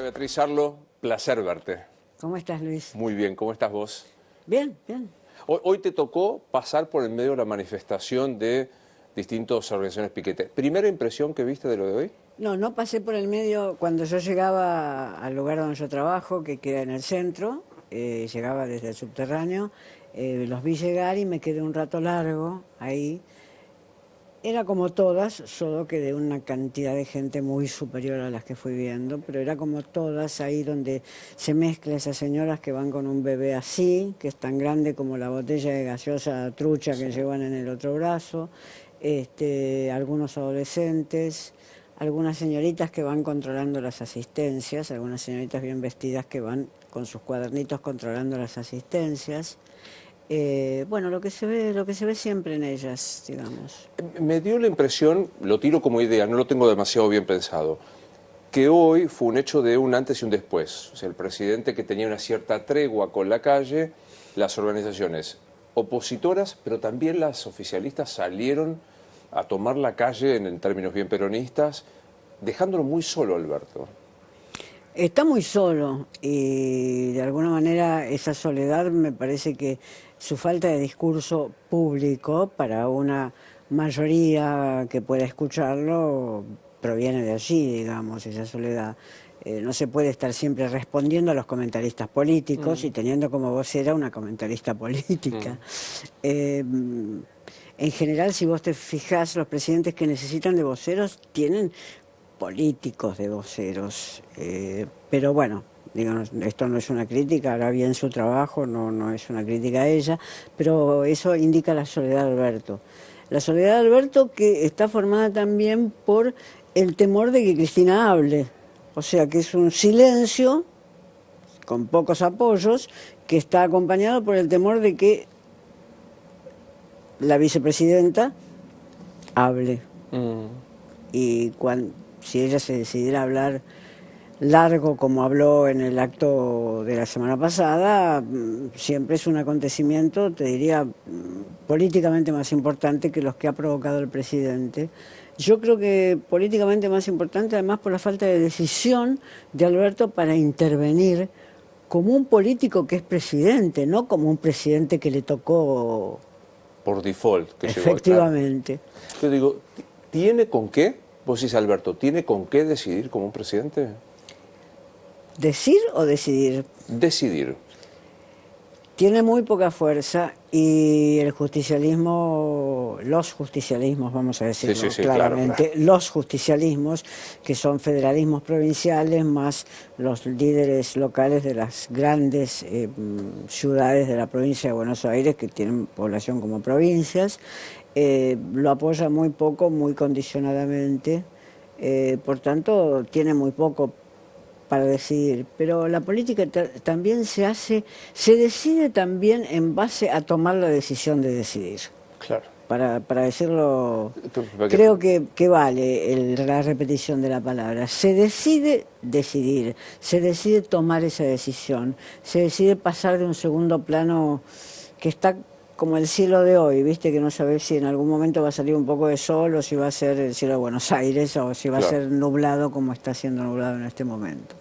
Beatriz Arlo, placer verte. ¿Cómo estás, Luis? Muy bien, ¿cómo estás vos? Bien, bien. Hoy te tocó pasar por el medio de la manifestación de distintas organizaciones piquetes. ¿Primera impresión que viste de lo de hoy? No pasé por el medio cuando yo llegaba al lugar donde yo trabajo, que queda en el centro, llegaba desde el subterráneo, los vi llegar y me quedé un rato largo ahí. Era como todas, solo que de una cantidad de gente muy superior a las que fui viendo, pero era como todas ahí donde se mezcla esas señoras que van con un bebé así, que es tan grande como la botella de gaseosa trucha que llevan en el otro brazo, algunos adolescentes, algunas señoritas que van controlando las asistencias, algunas señoritas bien vestidas que van con sus cuadernitos controlando las asistencias. Bueno, lo que se ve siempre en ellas, digamos. Me dio la impresión, lo tiro como idea, no lo tengo demasiado bien pensado, que hoy fue un hecho de un antes y un después. O sea, el presidente que tenía una cierta tregua con la calle, las organizaciones opositoras, pero también las oficialistas salieron a tomar la calle en términos bien peronistas, dejándolo muy solo, Alberto. Está muy solo y de alguna manera esa soledad me parece que su falta de discurso público para una mayoría que pueda escucharlo proviene de allí, digamos, esa soledad. No se puede estar siempre respondiendo a los comentaristas políticos y teniendo como vocera una comentarista política. En general, si vos te fijás, los presidentes que necesitan de voceros tienen políticos de voceros, pero bueno, digamos, esto no es una crítica, hará bien su trabajo, no es una crítica a ella, pero eso indica la soledad de Alberto. La soledad de Alberto que está formada también por el temor de que Cristina hable, o sea que es un silencio con pocos apoyos que está acompañado por el temor de que la vicepresidenta hable. Y si ella se decidiera hablar largo como habló en el acto de la semana pasada, siempre es un acontecimiento, te diría, políticamente más importante que los que ha provocado el presidente. Yo creo que políticamente más importante, además por la falta de decisión de Alberto para intervenir como un político que es presidente, no como un presidente que le tocó por default. Que efectivamente. Yo digo, ¿tiene con qué? Vos decís, Alberto, ¿tiene con qué decidir como un presidente? ¿Decir o decidir? Decidir. Tiene muy poca fuerza y el justicialismo, los justicialismos, vamos a decirlo claramente, claro. Los justicialismos, que son federalismos provinciales más los líderes locales de las grandes ciudades de la provincia de Buenos Aires, que tienen población como provincias, lo apoya muy poco, muy condicionadamente, por tanto tiene muy poco para decidir, pero la política también se decide también en base a tomar la decisión de decidir. Claro. Para decirlo, creo que vale la repetición de la palabra. Se decide decidir, se decide tomar esa decisión, se decide pasar de un segundo plano que está como el cielo de hoy, viste, que no sabes si en algún momento va a salir un poco de sol o si va a ser el cielo de Buenos Aires o si va a ser nublado como está siendo nublado en este momento.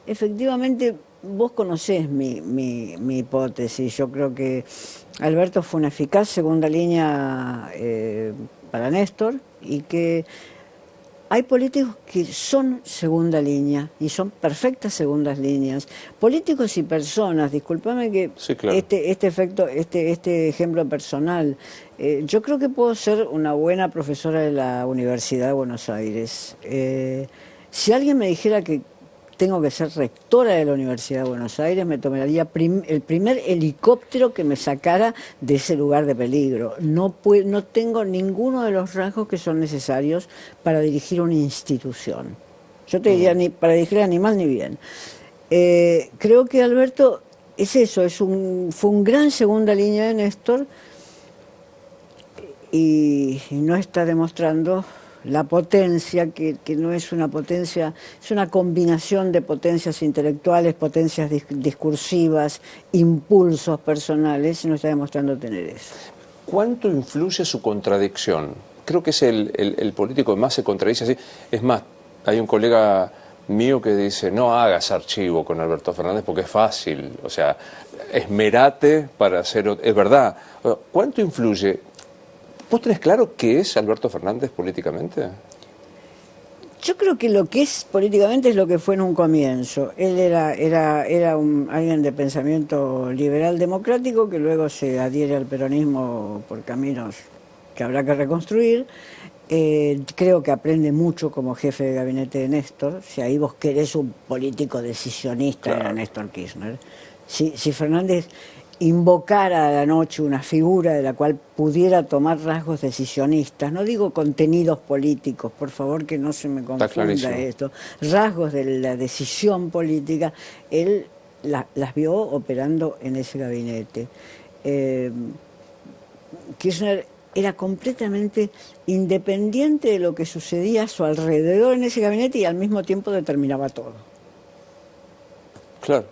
Efectivamente, vos conocés mi hipótesis. Yo creo que Alberto fue una eficaz segunda línea para Néstor y que hay políticos que son segunda línea y son perfectas segundas líneas. Políticos y personas, discúlpame que sí, claro. este ejemplo personal. Yo creo que puedo ser una buena profesora de la Universidad de Buenos Aires. Si alguien me dijera que tengo que ser rectora de la Universidad de Buenos Aires, me tomaría el primer helicóptero que me sacara de ese lugar de peligro. No tengo ninguno de los rasgos que son necesarios para dirigir una institución. Yo te diría ni para dirigirla ni mal ni bien. Creo que Alberto es eso, fue un gran segunda línea de Néstor y no está demostrando la potencia, que no es una potencia, es una combinación de potencias intelectuales, potencias discursivas, impulsos personales, y no está demostrando tener eso. ¿Cuánto influye su contradicción? Creo que es el político que más se contradice así. Es más, hay un colega mío que dice, no hagas archivo con Alberto Fernández porque es fácil, o sea, esmerate para hacer... Es verdad. ¿Cuánto influye? ¿Vos tenés claro qué es Alberto Fernández políticamente? Yo creo que lo que es políticamente es lo que fue en un comienzo. Él era alguien de pensamiento liberal democrático que luego se adhiere al peronismo por caminos que habrá que reconstruir. Creo que aprende mucho como jefe de gabinete de Néstor. Si ahí vos querés un político decisionista, claro, era Néstor Kirchner. Si Fernández invocara a la noche una figura de la cual pudiera tomar rasgos decisionistas, no digo contenidos políticos, por favor que no se me confunda esto, rasgos de la decisión política, él las vio operando en ese gabinete. Kirchner era completamente independiente de lo que sucedía a su alrededor en ese gabinete y al mismo tiempo determinaba todo. Claro.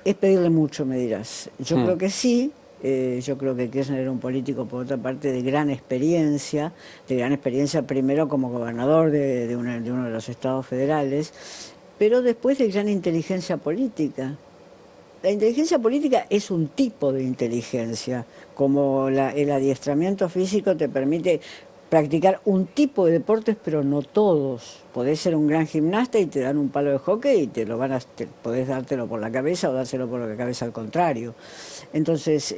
Es pedirle mucho, me dirás. Yo creo que sí. Yo creo que Kirchner era un político, por otra parte, de gran experiencia primero como gobernador de uno de los estados federales, pero después de gran inteligencia política. La inteligencia política es un tipo de inteligencia, como el adiestramiento físico te permite practicar un tipo de deportes, pero no todos. Podés ser un gran gimnasta y te dan un palo de hockey y podés dártelo por la cabeza o dárselo por la cabeza al contrario. Entonces,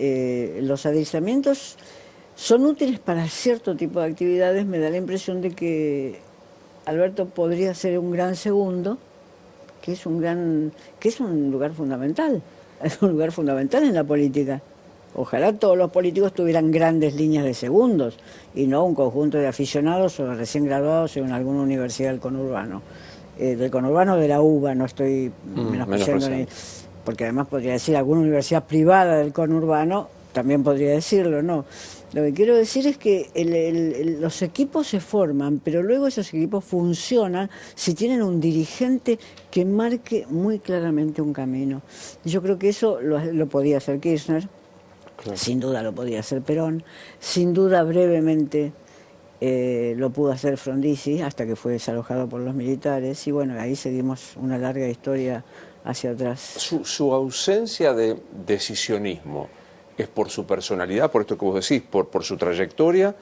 los adiestramientos son útiles para cierto tipo de actividades. Me da la impresión de que Alberto podría ser un gran segundo, que es un lugar fundamental. Es un lugar fundamental en la política. Ojalá todos los políticos tuvieran grandes líneas de segundos y no un conjunto de aficionados o recién graduados en alguna universidad del conurbano. Del conurbano de la UBA, no estoy menospreciando, porque además podría decir alguna universidad privada del conurbano, también podría decirlo, ¿no? Lo que quiero decir es que los equipos se forman, pero luego esos equipos funcionan si tienen un dirigente que marque muy claramente un camino. Yo creo que eso lo podía hacer Kirchner. Claro. Sin duda lo podía hacer Perón, sin duda brevemente lo pudo hacer Frondizi hasta que fue desalojado por los militares y bueno, ahí seguimos una larga historia hacia atrás. Su ausencia de decisionismo es por su personalidad, por esto que vos decís, por su trayectoria,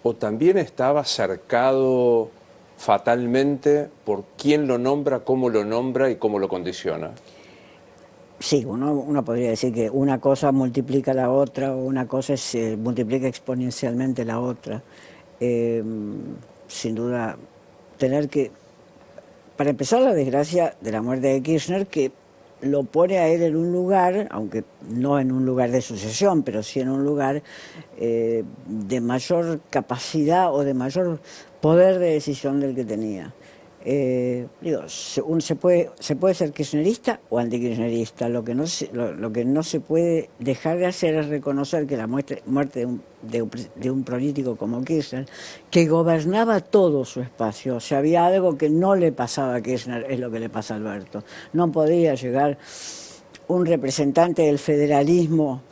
o también estaba cercado fatalmente por quién lo nombra y cómo lo condiciona. Sí, uno podría decir que una cosa multiplica la otra o una cosa multiplica exponencialmente la otra. Sin duda, para empezar, la desgracia de la muerte de Kirchner, que lo pone a él en un lugar, aunque no en un lugar de sucesión, pero sí en un lugar de mayor capacidad o de mayor poder de decisión del que tenía. Se puede ser kirchnerista o antikirchnerista. Lo que no se puede dejar de hacer es reconocer que la muerte de un político como Kirchner, que gobernaba todo su espacio, o sea, había algo que no le pasaba a Kirchner, es lo que le pasa a Alberto. No podía llegar un representante del federalismo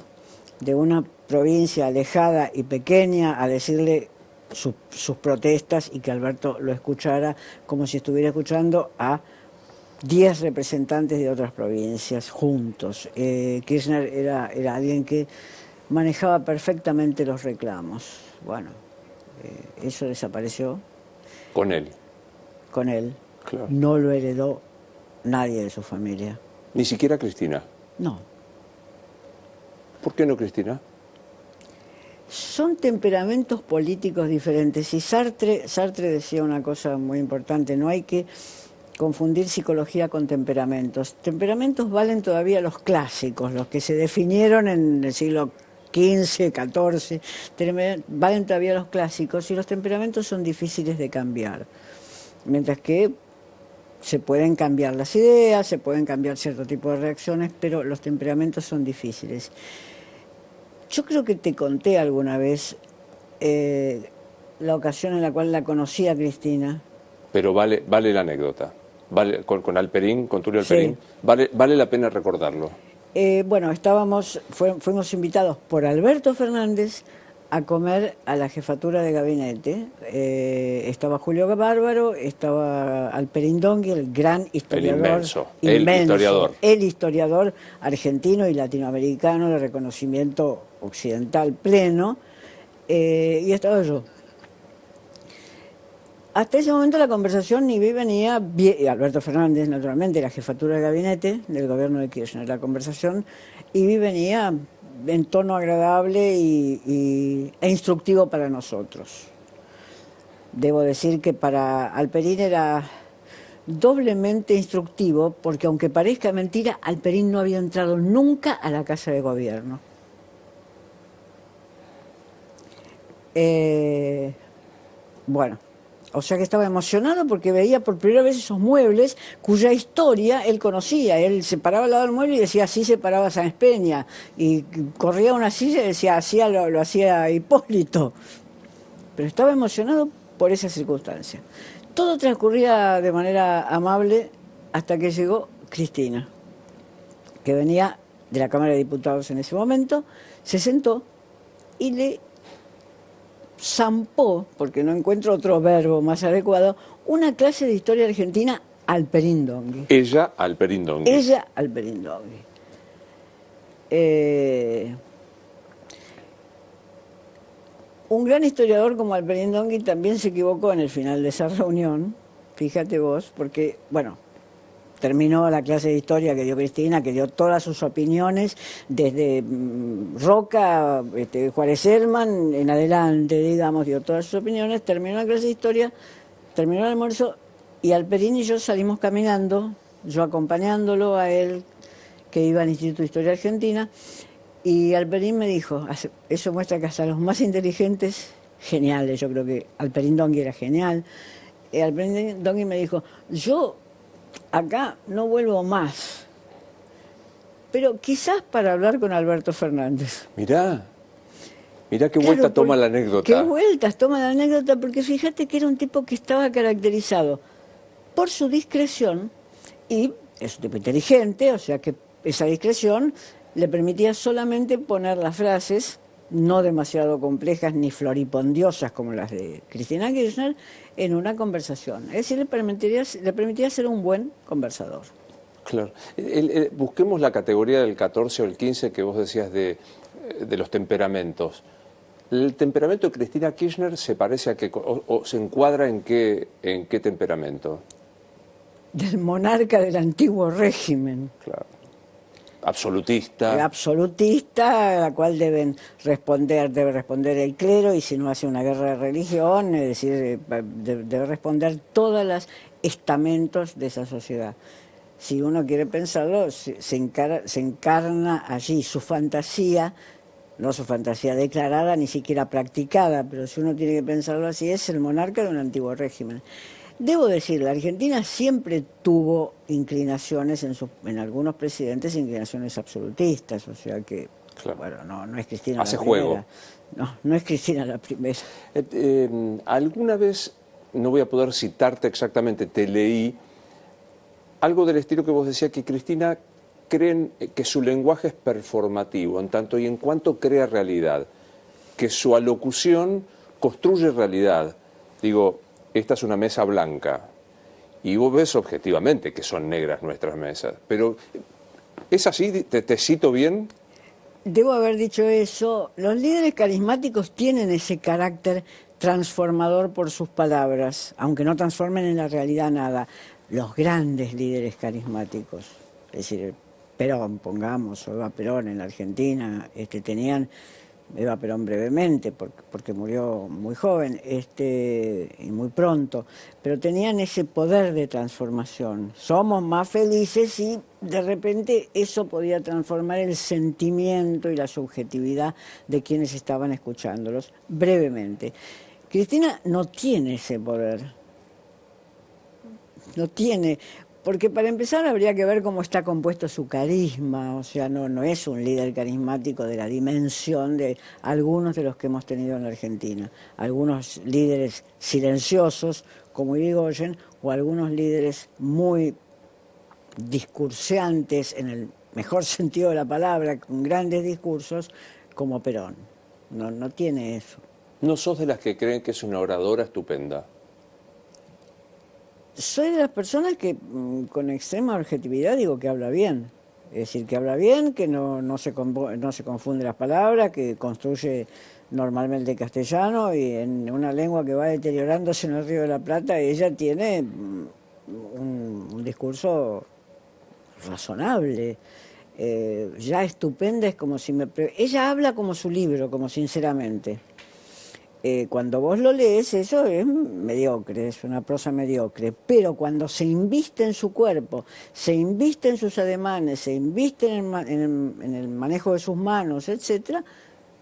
de una provincia alejada y pequeña a decirle sus protestas y que Alberto lo escuchara como si estuviera escuchando a 10 representantes de otras provincias juntos. Kirchner era alguien que manejaba perfectamente los reclamos. Bueno, eso desapareció. Con él. Con él. Claro. No lo heredó nadie de su familia. ¿Ni siquiera Cristina? No. ¿Por qué no Cristina? Son temperamentos políticos diferentes y Sartre decía una cosa muy importante, no hay que confundir psicología con temperamentos. Temperamentos valen todavía los clásicos, los que se definieron en el siglo XV, XIV, valen todavía los clásicos y los temperamentos son difíciles de cambiar, mientras que se pueden cambiar las ideas, se pueden cambiar cierto tipo de reacciones, pero los temperamentos son difíciles. Yo creo que te conté alguna vez la ocasión en la cual la conocí a Cristina. Pero vale la anécdota. Con Alperín, con Tulio Alperín. Sí. Vale la pena recordarlo. Bueno, fuimos invitados por Alberto Fernández a comer a la jefatura de gabinete. Estaba Julio Bárbaro, estaba Alperín Dongui, el gran historiador. El historiador. El historiador argentino y latinoamericano de reconocimiento occidental pleno, y estaba yo. Hasta ese momento la conversación ni venía, Alberto Fernández, naturalmente, la jefatura de gabinete del gobierno de Kirchner, la conversación venía en tono agradable e instructivo para nosotros. Debo decir que para Alperín era doblemente instructivo, porque aunque parezca mentira, Alperín no había entrado nunca a la Casa de Gobierno. Bueno, o sea que estaba emocionado porque veía por primera vez esos muebles cuya historia él conocía. Él se paraba al lado del mueble y decía, así se paraba Sáenz Peña. Y corría una silla y decía, así lo hacía Hipólito. Pero estaba emocionado por esa circunstancia. Todo transcurría de manera amable hasta que llegó Cristina, que venía de la Cámara de Diputados en ese momento, se sentó y le zampó, porque no encuentro otro verbo más adecuado, una clase de historia argentina al Alperín Dongui. Ella Alperín Dongui. Ella Alperín Dongui. Un gran historiador como Alperín Dongui también se equivocó en el final de esa reunión, fíjate vos, porque, bueno, terminó la clase de historia que dio Cristina, que dio todas sus opiniones, desde Roca, Juárez Herman, en adelante, digamos, dio todas sus opiniones, terminó la clase de historia, terminó el almuerzo, y Alperín y yo salimos caminando, yo acompañándolo a él, que iba al Instituto de Historia Argentina, y Alperín me dijo, eso muestra que hasta los más inteligentes, geniales, yo creo que Alperín Dongui era genial, Alperín Dongui me dijo, yo acá no vuelvo más, pero quizás para hablar con Alberto Fernández. Mirá qué vuelta toma la anécdota. Qué vueltas toma la anécdota, porque fíjate que era un tipo que estaba caracterizado por su discreción, y es un tipo inteligente, o sea que esa discreción le permitía solamente poner las frases, no demasiado complejas ni floripondiosas como las de Cristina Kirchner, en una conversación. Es decir, le permitía ser un buen conversador. Claro. Busquemos la categoría del 14 o el 15 que vos decías de los temperamentos. ¿El temperamento de Cristina Kirchner se parece a qué, o se encuadra en qué temperamento? Del monarca del antiguo régimen. Claro. Absolutista. Absolutista, a la cual debe responder el clero, y si no hace una guerra de religión, es decir, debe responder todos los estamentos de esa sociedad. Si uno quiere pensarlo, se encarna allí su fantasía, no su fantasía declarada ni siquiera practicada, pero si uno tiene que pensarlo así, es el monarca de un antiguo régimen. Debo decir, la Argentina siempre tuvo inclinaciones, en algunos presidentes, inclinaciones absolutistas, o sea que, claro, bueno, no es Cristina hace la primera. Juego. No es Cristina la primera. Alguna vez, no voy a poder citarte exactamente, te leí algo del estilo que vos decías, que Cristina cree que su lenguaje es performativo, en tanto y en cuanto crea realidad, que su alocución construye realidad. Digo, esta es una mesa blanca, y vos ves objetivamente que son negras nuestras mesas, pero ¿es así? ¿Te cito bien? Debo haber dicho eso. Los líderes carismáticos tienen ese carácter transformador por sus palabras, aunque no transformen en la realidad nada. Los grandes líderes carismáticos, es decir, Perón, pongamos, o Eva Perón en la Argentina, tenían... Eva Perón brevemente, porque murió muy joven y muy pronto, pero tenían ese poder de transformación. Somos más felices, y de repente eso podía transformar el sentimiento y la subjetividad de quienes estaban escuchándolos brevemente. Cristina no tiene ese poder, no tiene... Porque para empezar habría que ver cómo está compuesto su carisma, o sea, no es un líder carismático de la dimensión de algunos de los que hemos tenido en la Argentina. Algunos líderes silenciosos, como Irigoyen, o algunos líderes muy discurseantes, en el mejor sentido de la palabra, con grandes discursos, como Perón. no tiene eso. ¿No sos de las que creen que es una oradora estupenda? Soy de las personas que con extrema objetividad digo que habla bien. Es decir, que habla bien, que no se confunde las palabras, que construye normalmente castellano y en una lengua que va deteriorándose en el Río de la Plata, ella tiene un discurso razonable. Ya estupenda es como si me... Ella habla como su libro, como sinceramente. Cuando vos lo lees, eso es mediocre, es una prosa mediocre, pero cuando se inviste en su cuerpo, se inviste en sus ademanes, se inviste en el manejo de sus manos, etcétera,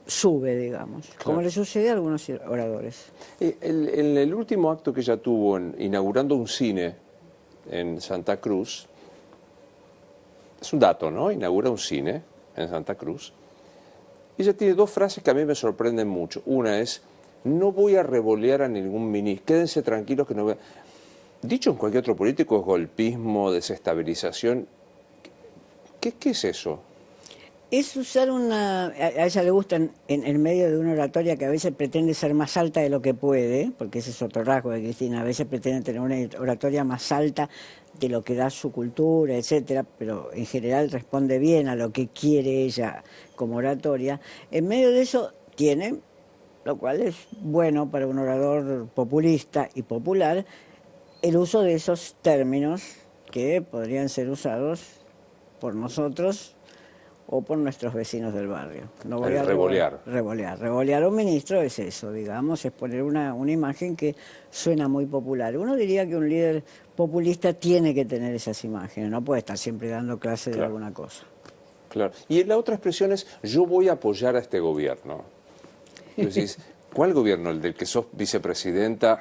sube, digamos, Claro. como le sucede a algunos oradores. En el último acto que ella tuvo, inaugurando un cine en Santa Cruz, es un dato, ¿no? Inaugura un cine en Santa Cruz. Ella tiene dos frases que a mí me sorprenden mucho. Una es: no voy a revolear a ningún ministro, quédense tranquilos que no voy a... Dicho en cualquier otro político es golpismo, desestabilización. ¿Qué es eso? Es usar a ella le gusta en medio de una oratoria que a veces pretende ser más alta de lo que puede, porque ese es otro rasgo de Cristina, a veces pretende tener una oratoria más alta de lo que da su cultura, etcétera, pero en general responde bien a lo que quiere ella como oratoria. En medio de eso tiene, lo cual es bueno para un orador populista y popular, el uso de esos términos que podrían ser usados por nosotros o por nuestros vecinos del barrio. No voy a revolear. Revolear a un ministro es eso, digamos, es poner una imagen que suena muy popular. Uno diría que un líder populista tiene que tener esas imágenes, no puede estar siempre dando clase de alguna cosa. Claro. Y la otra expresión es: yo voy a apoyar a este gobierno. Y vos decís, ¿cuál gobierno? El del que sos vicepresidenta,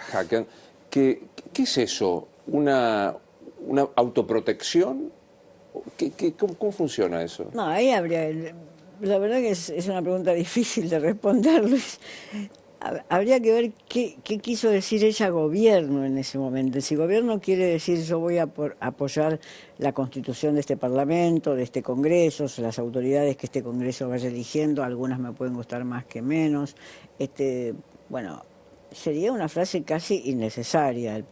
¿Qué es eso? ¿Una autoprotección? ¿Cómo funciona eso? No, ahí habría... La verdad que es una pregunta difícil de responder, Luis. Habría que ver qué quiso decir ella gobierno en ese momento. Si gobierno quiere decir yo voy a apoyar la constitución de este Parlamento, de este Congreso, las autoridades que este Congreso vaya eligiendo, algunas me pueden gustar más que menos. Bueno, sería una frase casi innecesaria.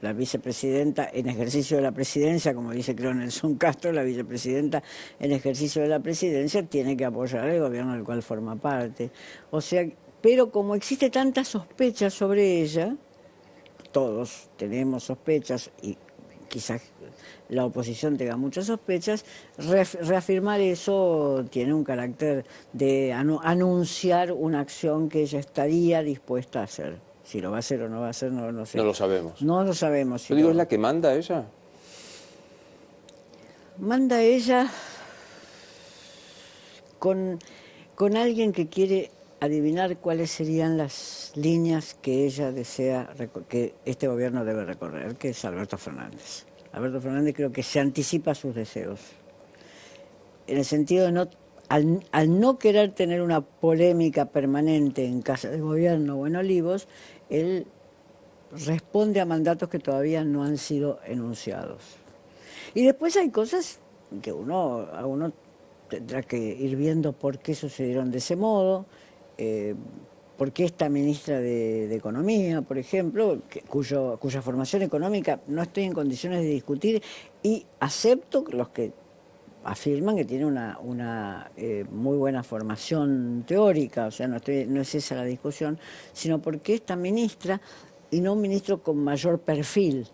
La vicepresidenta en ejercicio de la presidencia, como dice creo Nelson Castro, la vicepresidenta en ejercicio de la presidencia tiene que apoyar al gobierno del cual forma parte. O sea, pero como existe tanta sospecha sobre ella, todos tenemos sospechas y quizás la oposición tenga muchas sospechas, reafirmar eso tiene un carácter de anunciar una acción que ella estaría dispuesta a hacer. Si lo va a hacer o no va a hacer, no sé. No lo sabemos. No lo sabemos. Yo digo, ¿es la que manda ella? Manda ella con alguien que quiere adivinar cuáles serían las líneas que ella desea que este gobierno debe recorrer, que es Alberto Fernández. Alberto Fernández creo que se anticipa a sus deseos, en el sentido de al no querer tener una polémica permanente en Casa de Gobierno o en Olivos, él responde a mandatos que todavía no han sido enunciados. Y después hay cosas que a uno tendrá que ir viendo por qué sucedieron de ese modo, por qué esta ministra de Economía, por ejemplo, cuya formación económica no estoy en condiciones de discutir, y acepto los que afirman que tiene una muy buena formación teórica, o sea, no es esa la discusión, sino por qué esta ministra y no un ministro con mayor perfil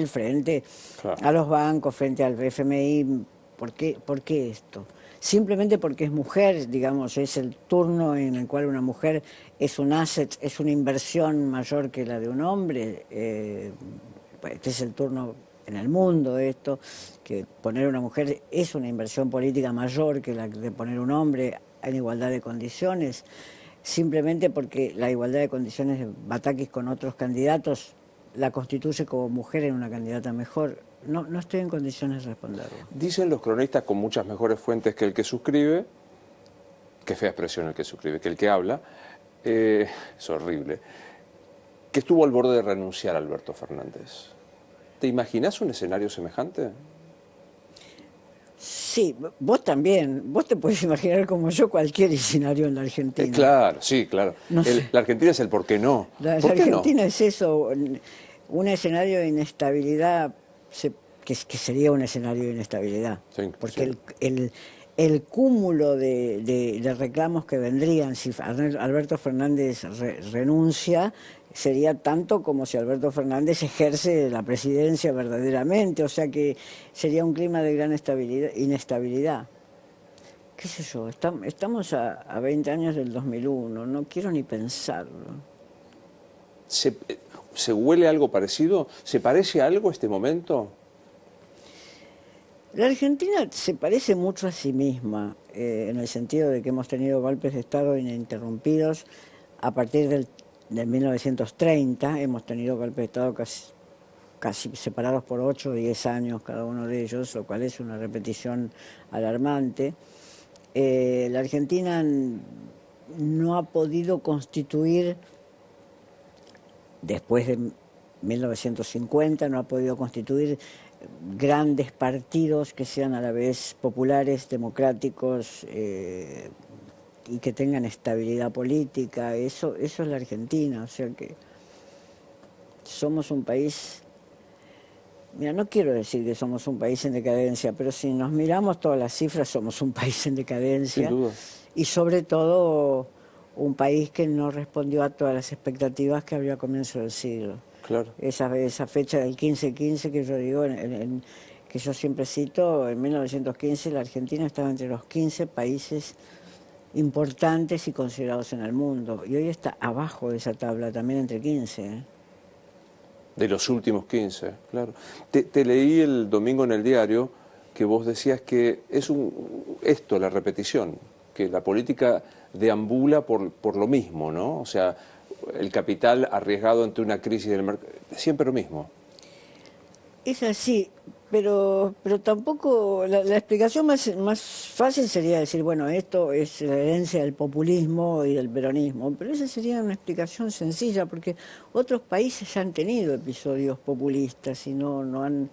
frente a los bancos, frente al FMI. ¿Por qué esto? Simplemente porque es mujer, digamos, es el turno en el cual una mujer es un asset, es una inversión mayor que la de un hombre. Este es el turno en el mundo, esto, que poner una mujer es una inversión política mayor que la de poner un hombre en igualdad de condiciones, simplemente porque la igualdad de condiciones de Batakis con otros candidatos la constituye como mujer en una candidata mejor. No estoy en condiciones de responderlo. Dicen los cronistas con muchas mejores fuentes que el que suscribe, qué fea expresión el que suscribe, que el que habla, es horrible, que estuvo al borde de renunciar a Alberto Fernández. ¿Te imaginas un escenario semejante? Sí. Sí, vos también. Vos te puedes imaginar como yo cualquier escenario en la Argentina. Claro, sí, claro. No sé. La Argentina es el por qué no. La ¿Por qué no? Argentina es eso, un escenario de inestabilidad, que sería un escenario de inestabilidad. Sí, Porque sí. el cúmulo de reclamos que vendrían si Alberto Fernández renuncia sería tanto como si Alberto Fernández ejerce la presidencia verdaderamente, o sea que sería un clima de gran inestabilidad. ¿Qué sé yo? Estamos a 20 años del 2001, no quiero ni pensarlo. ¿Se, ¿Se huele algo parecido? ¿Se parece a algo este momento? La Argentina se parece mucho a sí misma, en el sentido de que hemos tenido golpes de Estado ininterrumpidos a partir de 1930, hemos tenido golpes de Estado casi separados por 8 o 10 años cada uno de ellos, lo cual es una repetición alarmante. La Argentina no ha podido constituir, después de 1950, no ha podido constituir grandes partidos que sean a la vez populares, democráticos y que tengan estabilidad política. Eso es la Argentina, o sea que somos un país. Mira, no quiero decir que somos un país en decadencia, pero si nos miramos todas las cifras, somos un país en decadencia. Sin duda. Y sobre todo un país que no respondió a todas las expectativas que había a comienzo del siglo. Claro. Esa fecha del 15-15 que yo digo, que yo siempre cito, en 1915 la Argentina estaba entre los 15 países importantes y considerados en el mundo. Y hoy está abajo de esa tabla, también entre 15. De los últimos 15, claro. Te leí el domingo en el diario que vos decías que es esto, la repetición, que la política deambula por lo mismo, ¿no? O sea, el capital arriesgado ante una crisis del mercado, siempre lo mismo. Es así, pero tampoco, la explicación más fácil sería decir, bueno, esto es la herencia del populismo y del peronismo, pero esa sería una explicación sencilla, porque otros países han tenido episodios populistas y no han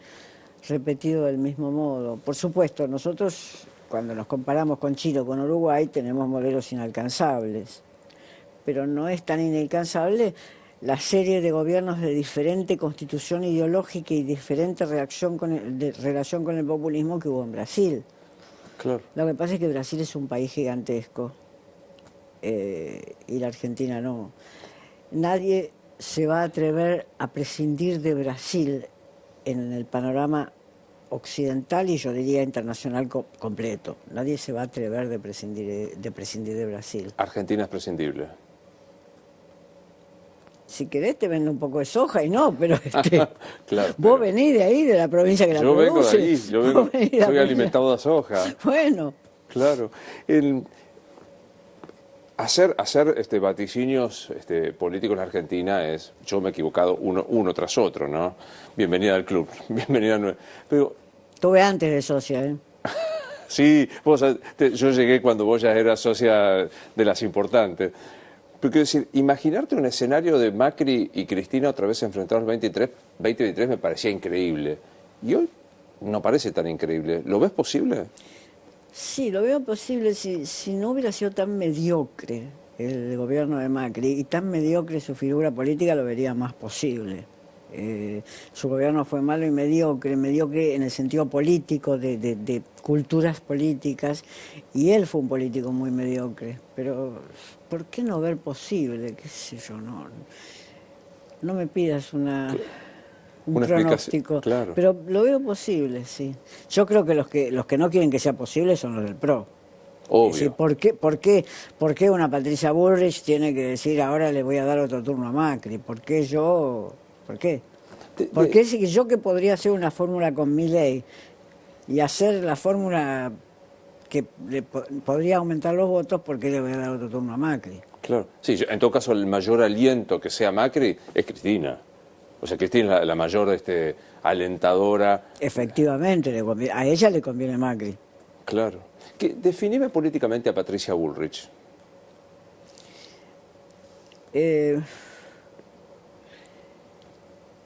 repetido del mismo modo. Por supuesto, nosotros, cuando nos comparamos con Chile o con Uruguay, tenemos modelos inalcanzables, pero no es tan inalcanzable la serie de gobiernos de diferente constitución ideológica y diferente relación con el populismo que hubo en Brasil. Claro. Lo que pasa es que Brasil es un país gigantesco y la Argentina no. Nadie se va a atrever a prescindir de Brasil en el panorama occidental y yo diría internacional completo. Nadie se va a atrever de prescindir de Brasil. Argentina es prescindible. Si querés te vendo un poco de soja y no, pero claro, vos pero venís de ahí, de la provincia que la produce. Yo vengo de ahí, soy alimentado de soja. Bueno. Claro. Hacer vaticinios políticos en la Argentina es, yo me he equivocado uno tras otro, ¿no? Bienvenida al club, bienvenida. Pero tuve antes de socia, ¿eh? Sí, yo llegué cuando vos ya eras socia de las importantes. Pero quiero decir, imaginarte un escenario de Macri y Cristina otra vez enfrentados en 2023 me parecía increíble. Y hoy no parece tan increíble. ¿Lo ves posible? Sí, lo veo posible si no hubiera sido tan mediocre el gobierno de Macri y tan mediocre su figura política, lo vería más posible. Su gobierno fue malo y mediocre en el sentido político, de culturas políticas, y él fue un político muy mediocre. Pero, ¿por qué no ver posible? ¿Qué sé yo? No me pidas un pronóstico, claro. Pero lo veo posible, sí. Yo creo que los que no quieren que sea posible son los del PRO. Obvio. Es decir, ¿por qué una Patricia Bullrich tiene que decir ahora le voy a dar otro turno a Macri? ¿Por qué yo? ¿Por qué? Porque si yo que podría hacer una fórmula con Milei y hacer la fórmula que podría aumentar los votos, ¿por qué le voy a dar otro turno a Macri? Claro. Sí, en todo caso el mayor aliento que sea Macri es Cristina. O sea, Cristina es la mayor alentadora. Efectivamente, a ella le conviene Macri. Claro. Definime políticamente a Patricia Bullrich.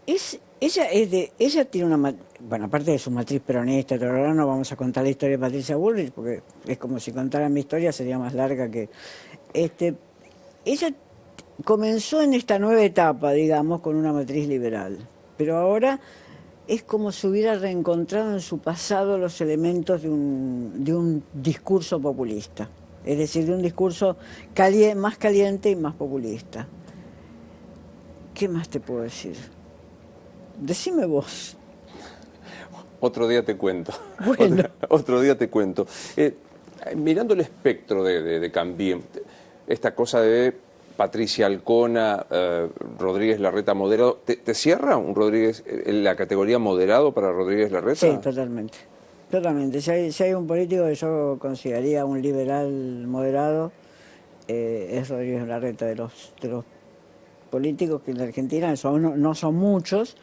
Es ella tiene bueno, aparte de su matriz peronista, pero ahora no vamos a contar la historia de Patricia Bullrich, porque es como si contara mi historia, sería más larga que... Ella comenzó en esta nueva etapa, digamos, con una matriz liberal, pero ahora es como si hubiera reencontrado en su pasado los elementos de un discurso populista, es decir, de un discurso más caliente y más populista. ¿Qué más te puedo decir? Decime vos. Otro día te cuento. Bueno. Otro día te cuento. Mirando el espectro de Cambien, esta cosa de Patricia Alcona, Rodríguez Larreta moderado, ¿te cierra un Rodríguez la categoría moderado para Rodríguez Larreta? Sí, totalmente. Totalmente. Si hay un político que yo consideraría un liberal moderado, es Rodríguez Larreta. De los políticos que en la Argentina no son muchos,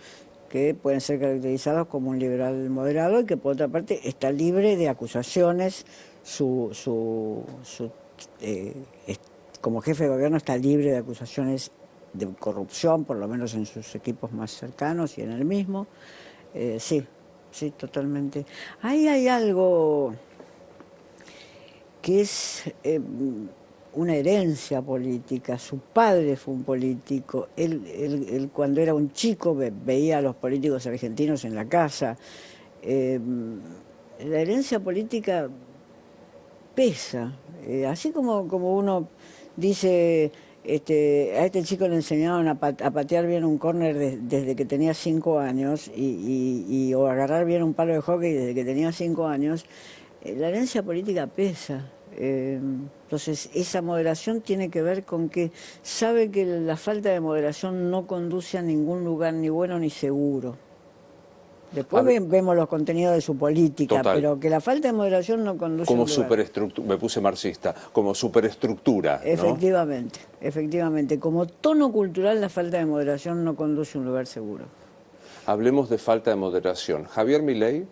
que pueden ser caracterizados como un liberal moderado y que por otra parte está libre de acusaciones, como jefe de gobierno está libre de acusaciones de corrupción, por lo menos en sus equipos más cercanos y en el mismo. Sí, totalmente. Ahí hay algo que es una herencia política. Su padre fue un político. Él cuando era un chico veía a los políticos argentinos en la casa. La herencia política pesa. Así como uno dice, a este chico le enseñaron a patear bien un córner desde que tenía 5 años o agarrar bien un palo de hockey desde que tenía 5 años, la herencia política pesa. Entonces esa moderación tiene que ver con que sabe que la falta de moderación no conduce a ningún lugar ni bueno ni seguro. Después vemos los contenidos de su política, total, pero que la falta de moderación no conduce como a un lugar. Superestructura, me puse marxista, como superestructura, ¿no? Efectivamente. Como tono cultural, la falta de moderación no conduce a un lugar seguro. Hablemos de falta de moderación. Javier Milei.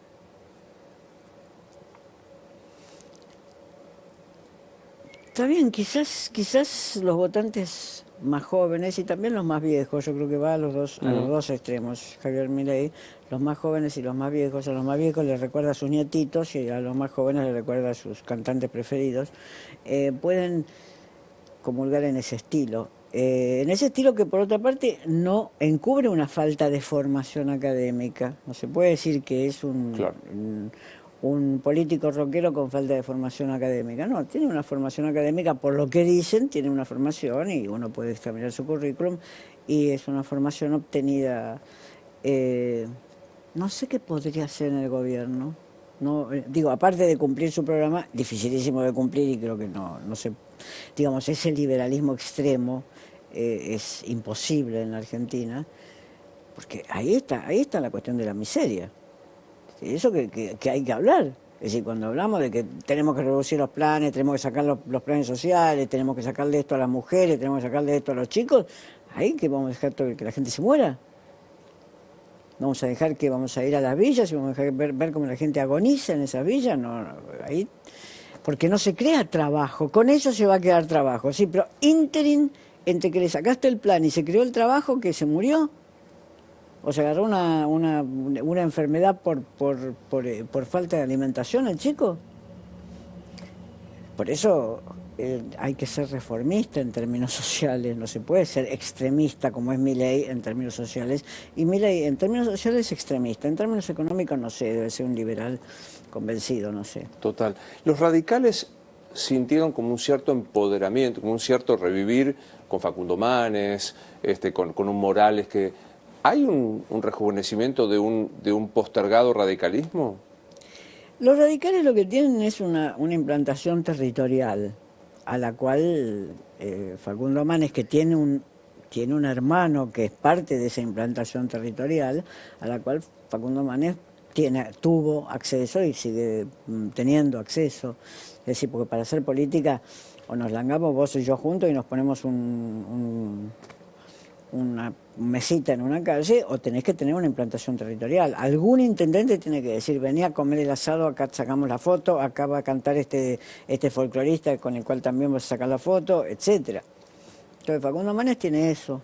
Está bien, quizás los votantes más jóvenes y también los más viejos, yo creo que va a los dos extremos, Javier Milei, los más jóvenes y los más viejos. A los más viejos les recuerda a sus nietitos y a los más jóvenes les recuerda a sus cantantes preferidos. Pueden comulgar en ese estilo. Que por otra parte no encubre una falta de formación académica. No se puede decir que es un político rockero con falta de formación académica. No, tiene una formación académica, por lo que dicen, tiene una formación y uno puede examinar su currículum y es una formación obtenida. No sé qué podría hacer en el gobierno. No, digo, aparte de cumplir su programa, dificilísimo de cumplir y creo que no sé, digamos, ese liberalismo extremo es imposible en la Argentina, porque ahí está la cuestión de la miseria. Eso que hay que hablar. Es decir, cuando hablamos de que tenemos que reducir los planes, tenemos que sacar los planes sociales, tenemos que sacarle esto a las mujeres, tenemos que sacarle esto a los chicos, ahí que vamos a dejar que la gente se muera. Vamos a dejar que vamos a ir a las villas y vamos a dejar ver cómo la gente agoniza en esas villas. No, ahí, porque no se crea trabajo. Con eso se va a quedar trabajo, sí, pero ínterin, entre que le sacaste el plan y se creó el trabajo, que se murió. O se agarró una enfermedad por falta de alimentación el chico. Por eso hay que ser reformista en términos sociales, no se puede ser extremista como es Milei en términos sociales. Y Milei en términos sociales es extremista, en términos económicos no sé, debe ser un liberal convencido, no sé. Total. Los radicales sintieron como un cierto empoderamiento, como un cierto revivir con Facundo Manes, con un Morales que... ¿Hay un rejuvenecimiento de un postergado radicalismo? Los radicales lo que tienen es una implantación territorial, a la cual Facundo Manes, que tiene un hermano que es parte de esa implantación territorial, a la cual Facundo Manes tuvo acceso y sigue teniendo acceso. Es decir, porque para hacer política o nos langamos vos y yo juntos y nos ponemos una mesita en una calle, o tenés que tener una implantación territorial. Algún intendente tiene que decir, vení a comer el asado, acá sacamos la foto, acá va a cantar este folclorista con el cual también vas a sacar la foto, etcétera. Entonces Facundo Manes tiene eso.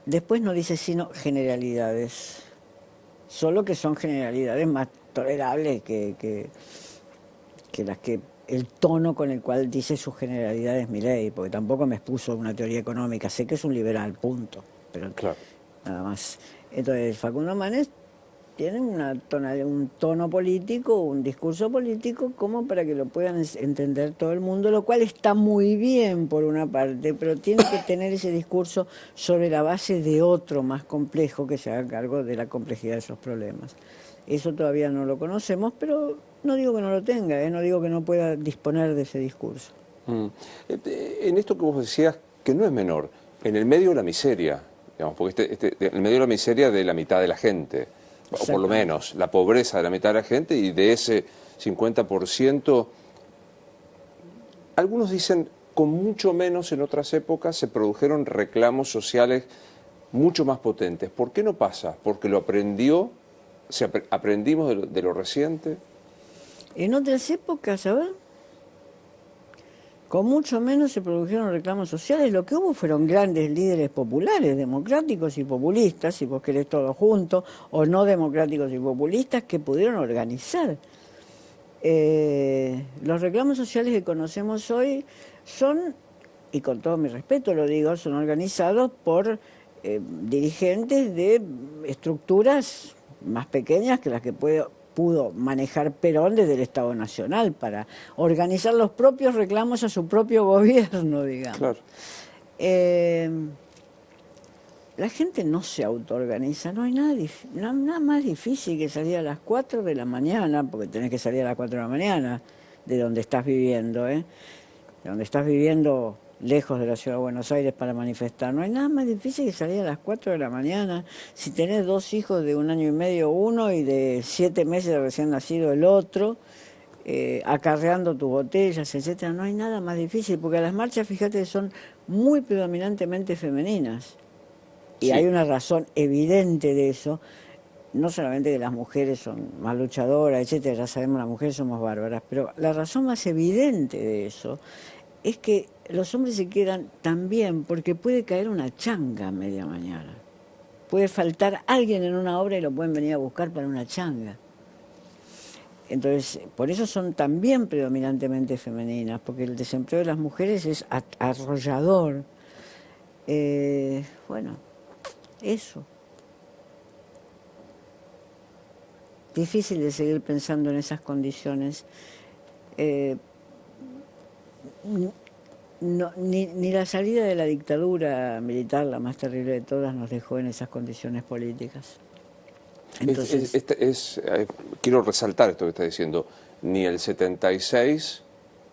Después no dice sino generalidades, solo que son generalidades más tolerables que las que el tono con el cual dice sus generalidades Milei, porque tampoco me expuso una teoría económica, sé que es un liberal, punto, pero Claro. nada más. Entonces Facundo Manes tiene un tono político, un discurso político como para que lo puedan entender todo el mundo, lo cual está muy bien por una parte, pero tiene que tener ese discurso sobre la base de otro más complejo que se haga cargo de la complejidad de esos problemas. Eso todavía no lo conocemos, pero no digo que no lo tenga, no digo que no pueda disponer de ese discurso. En esto que vos decías, que no es menor, en el medio de la miseria, digamos, porque en el medio de la miseria de la mitad de la gente, o por lo menos la pobreza de la mitad de la gente, y de ese 50%, algunos dicen, con mucho menos en otras épocas se produjeron reclamos sociales mucho más potentes. ¿Por qué no pasa? ¿Porque lo aprendió? ¿Aprendimos de lo reciente? En otras épocas, a ver, con mucho menos se produjeron reclamos sociales. Lo que hubo fueron grandes líderes populares, democráticos y populistas, si vos querés todo junto, o no democráticos y populistas, que pudieron organizar. Los reclamos sociales que conocemos hoy son, y con todo mi respeto lo digo, son organizados por dirigentes de estructuras más pequeñas que las que pudo manejar Perón desde el Estado Nacional para organizar los propios reclamos a su propio gobierno, digamos. Claro. La gente no se autoorganiza, no hay nada más difícil que salir a las 4 de la mañana, porque tenés que salir a las 4 de la mañana de donde estás viviendo, de donde estás viviendo lejos de la ciudad de Buenos Aires para manifestar. No hay nada más difícil que salir a las 4 de la mañana. Si tenés 2 hijos de 1 año y medio uno y de 7 meses de recién nacido el otro, acarreando tus botellas, etcétera, no hay nada más difícil, porque las marchas, fíjate, son muy predominantemente femeninas. Y Sí. hay una razón evidente de eso, no solamente que las mujeres son más luchadoras, etcétera, ya sabemos, las mujeres somos bárbaras, pero la razón más evidente de eso es que los hombres se quedan también porque puede caer una changa a media mañana. Puede faltar alguien en una obra y lo pueden venir a buscar para una changa. Entonces, por eso son también predominantemente femeninas, porque el desempleo de las mujeres es arrollador. Bueno, eso. Difícil de seguir pensando en esas condiciones. Ni la salida de la dictadura militar, la más terrible de todas, nos dejó en esas condiciones políticas. Entonces, quiero resaltar esto que está diciendo, ni el 76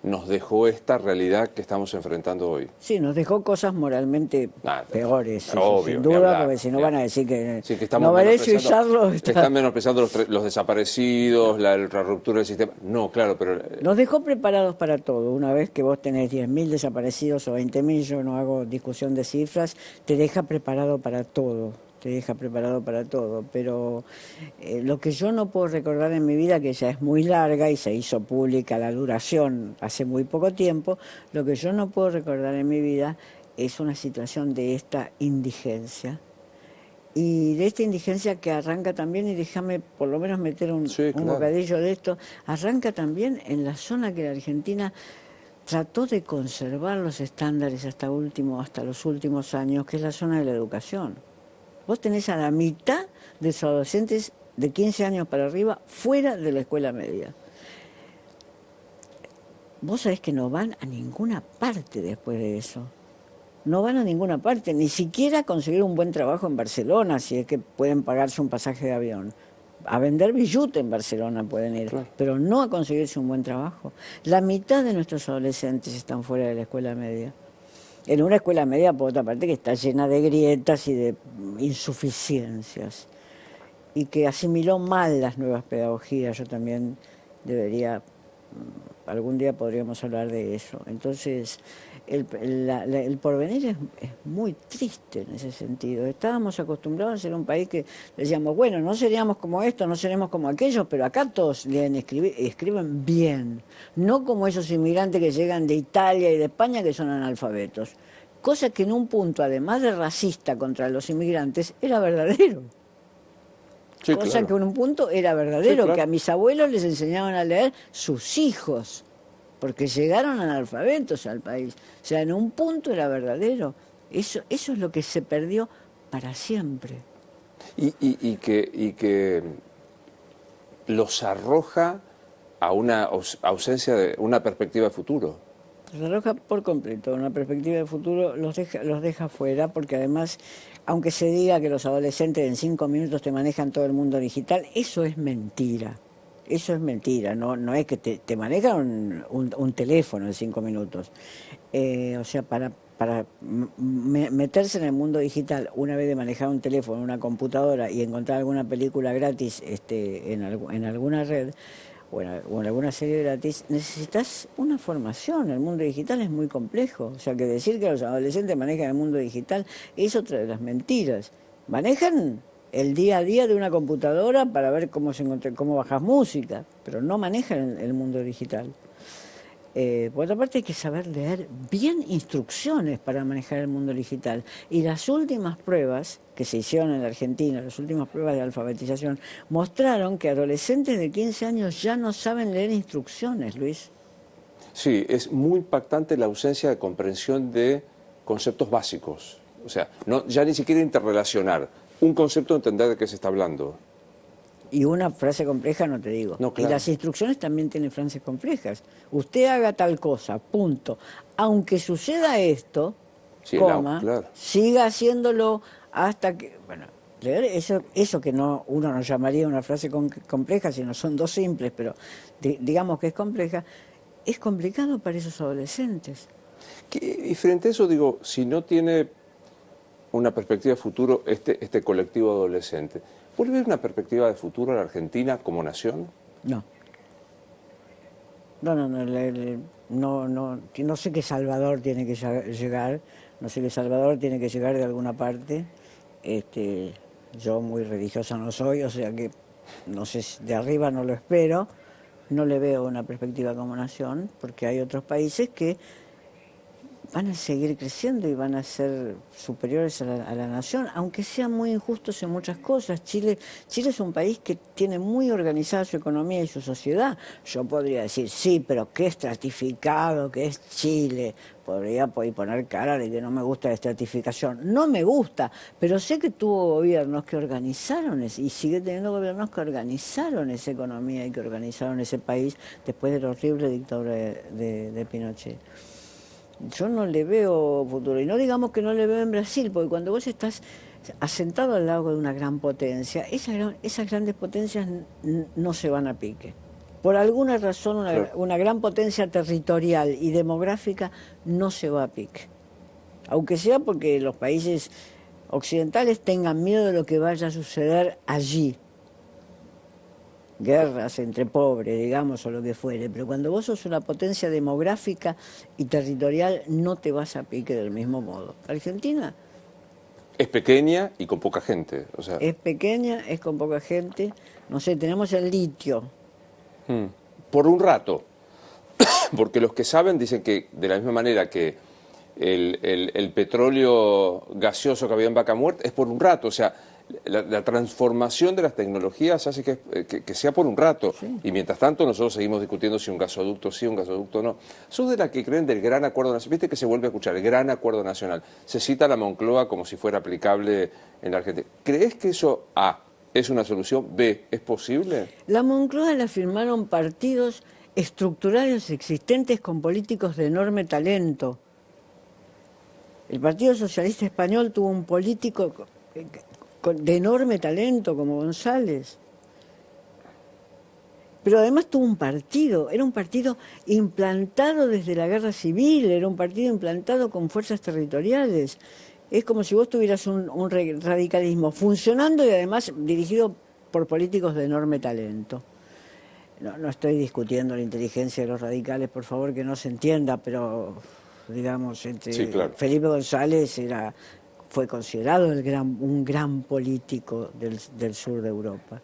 nos dejó esta realidad que estamos enfrentando hoy. Sí, nos dejó cosas moralmente peores, obvio, sin duda, porque si no van a decir que, sí, que estamos no Varese y Charlo están menospreciando los desaparecidos, la ruptura del sistema. No, claro, pero... Nos dejó preparados para todo. Una vez que vos tenés 10.000 desaparecidos o 20.000, yo no hago discusión de cifras, te deja preparado para todo. Te deja preparado para todo, pero lo que yo no puedo recordar en mi vida, que ya es muy larga y se hizo pública la duración hace muy poco tiempo, lo que yo no puedo recordar en mi vida es una situación de esta indigencia. Y de esta indigencia que arranca también, y déjame por lo menos meter un bocadillo de esto, arranca también en la zona que la Argentina trató de conservar los estándares hasta los últimos años, que es la zona de la educación. Vos tenés a la mitad de sus adolescentes de 15 años para arriba fuera de la escuela media. Vos sabés que no van a ninguna parte después de eso. No van a ninguna parte, ni siquiera a conseguir un buen trabajo en Barcelona, si es que pueden pagarse un pasaje de avión. A vender billute en Barcelona pueden ir, claro, pero no a conseguirse un buen trabajo. La mitad de nuestros adolescentes están fuera de la escuela media. En una escuela media, por otra parte, que está llena de grietas y de insuficiencias, y que asimiló mal las nuevas pedagogías. Yo también algún día podríamos hablar de eso. Entonces, el porvenir es muy triste en ese sentido. Estábamos acostumbrados a ser un país que decíamos, bueno, no seríamos como esto, no seremos como aquellos, pero acá todos leen, escriben bien, no como esos inmigrantes que llegan de Italia y de España que son analfabetos. cosa que en un punto, además de racista contra los inmigrantes, era verdadero. Sí, Cosa claro. que en un punto era Sí, verdadero, claro. que a mis abuelos les enseñaban a leer sus hijos, porque llegaron analfabetos al país. O sea, en un punto era verdadero. Eso es lo que se perdió para siempre. Y que los arroja a una ausencia de una perspectiva de futuro. Los arroja por completo, una perspectiva de futuro los deja fuera, porque además, aunque se diga que los adolescentes en 5 minutos te manejan todo el mundo digital, eso es mentira. Eso es mentira, no es que te manejan un teléfono en 5 minutos. O sea, para meterse en el mundo digital, una vez de manejar un teléfono, una computadora y encontrar alguna película gratis en alguna red o en alguna serie gratis, necesitas una formación. El mundo digital es muy complejo. O sea, que decir que los adolescentes manejan el mundo digital es otra de las mentiras. Manejan el día a día de una computadora para ver cómo bajas música, pero no manejan el mundo digital. Por otra parte, hay que saber leer bien instrucciones para manejar el mundo digital. Y las últimas pruebas que se hicieron en la Argentina, las últimas pruebas de alfabetización, mostraron que adolescentes de 15 años ya no saben leer instrucciones, Luis. Sí, es muy impactante la ausencia de comprensión de conceptos básicos. O sea, no, ya ni siquiera interrelacionar. Un concepto, entender de qué se está hablando. Y una frase compleja no te digo. No, claro. Y las instrucciones también tienen frases complejas. Usted haga tal cosa, punto. Aunque suceda esto, Sí, coma, claro. siga haciéndolo hasta que... Bueno, leer eso que uno no llamaría una frase compleja, sino son dos simples, pero digamos que es compleja, es complicado para esos adolescentes. Y frente a eso, digo, si no tiene una perspectiva de futuro este colectivo adolescente, ¿puede haber una perspectiva de futuro a la Argentina como nación? No. No sé qué Salvador tiene que llegar, no sé qué Salvador tiene que llegar de alguna parte. Yo muy religiosa no soy, o sea que no sé, de arriba no lo espero, no le veo una perspectiva como nación, porque hay otros países que van a seguir creciendo y van a ser superiores a la nación, aunque sean muy injustos en muchas cosas. Chile es un país que tiene muy organizada su economía y su sociedad. Yo podría decir, sí, pero qué estratificado que es Chile. Podría poner cara de que no me gusta la estratificación. No me gusta, pero sé que tuvo gobiernos que organizaron, y sigue teniendo gobiernos que organizaron esa economía y que organizaron ese país después de la horrible dictadura de Pinochet. Yo no le veo futuro, y no digamos que no le veo en Brasil, porque cuando vos estás asentado al lado de una gran potencia, esas grandes potencias no se van a pique. Por alguna razón, Claro. una gran potencia territorial y demográfica no se va a pique. Aunque sea porque los países occidentales tengan miedo de lo que vaya a suceder allí. Guerras entre pobres, digamos, o lo que fuere, pero cuando vos sos una potencia demográfica y territorial, no te vas a pique del mismo modo. Argentina Es pequeña y con poca gente. O sea, es pequeña, es con poca gente, no sé, tenemos el litio. por un rato. Porque los que saben dicen que de la misma manera que el petróleo gaseoso que había en Vaca Muerta es por un rato. O sea, la transformación de las tecnologías hace que sea por un rato. Sí. Y mientras tanto nosotros seguimos discutiendo si un gasoducto sí, un gasoducto no. ¿Sos de la que creen del gran acuerdo nacional? Viste que se vuelve a escuchar, el gran acuerdo nacional. Se cita a la Moncloa como si fuera aplicable en la Argentina. ¿Crees que eso, A, es una solución? B, ¿es posible? La Moncloa la firmaron partidos estructurales existentes con políticos de enorme talento. El Partido Socialista Español tuvo un político de enorme talento como González. Pero además tuvo un partido, era un partido implantado desde la guerra civil, era un partido implantado con fuerzas territoriales. Es como si vos tuvieras un radicalismo funcionando y además dirigido por políticos de enorme talento. No estoy discutiendo la inteligencia de los radicales, por favor, que no se entienda, pero digamos, Sí, claro. Felipe González fue considerado un gran político del sur de Europa.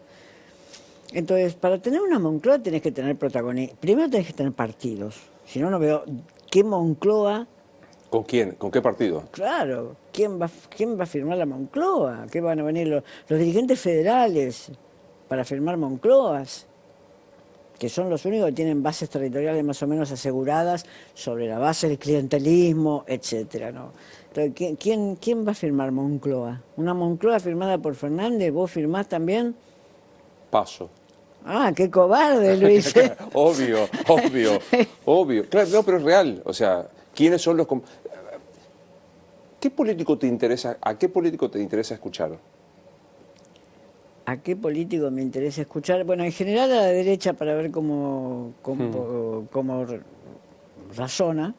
Entonces, para tener una Moncloa tenés que tener protagonistas. Primero tenés que tener partidos. Si no, no veo qué Moncloa ¿Con quién? ¿Con qué partido? Claro, quién va a firmar la Moncloa? ¿Qué van a venir los dirigentes federales para firmar Moncloas? Que son los únicos que tienen bases territoriales más o menos aseguradas sobre la base del clientelismo, etcétera, ¿no? Entonces, ¿quién va a firmar Moncloa? ¿Una Moncloa firmada por Fernández? ¿Vos firmás también? Paso. Ah, qué cobarde, Luis. Obvio, obvio, obvio. Claro, no, pero es real. O sea, ¿quiénes son los... ¿Qué político te interesa, a qué político te interesa escuchar? ¿A qué político me interesa escuchar? Bueno, en general a la derecha para ver cómo razona.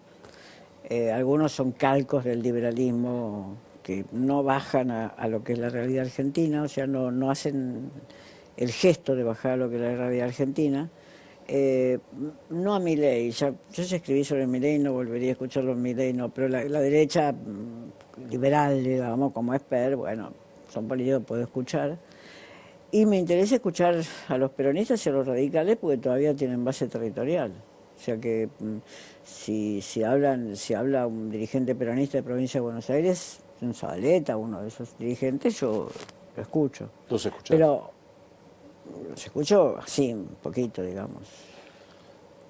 Algunos son calcos del liberalismo que no bajan a lo que es la realidad argentina, o sea, no hacen el gesto de bajar a lo que es la realidad argentina. No a Milei, yo ya escribí sobre Milei, no volvería a escucharlo en Milei, no, pero la derecha liberal, digamos, como Esper, bueno, son políticos que puedo escuchar. Y me interesa escuchar a los peronistas y a los radicales porque todavía tienen base territorial. O sea que si habla un dirigente peronista de provincia de Buenos Aires, un Zabaleta, uno de esos dirigentes, yo lo escucho. Los escuchás. Pero los escucho así, un poquito, digamos.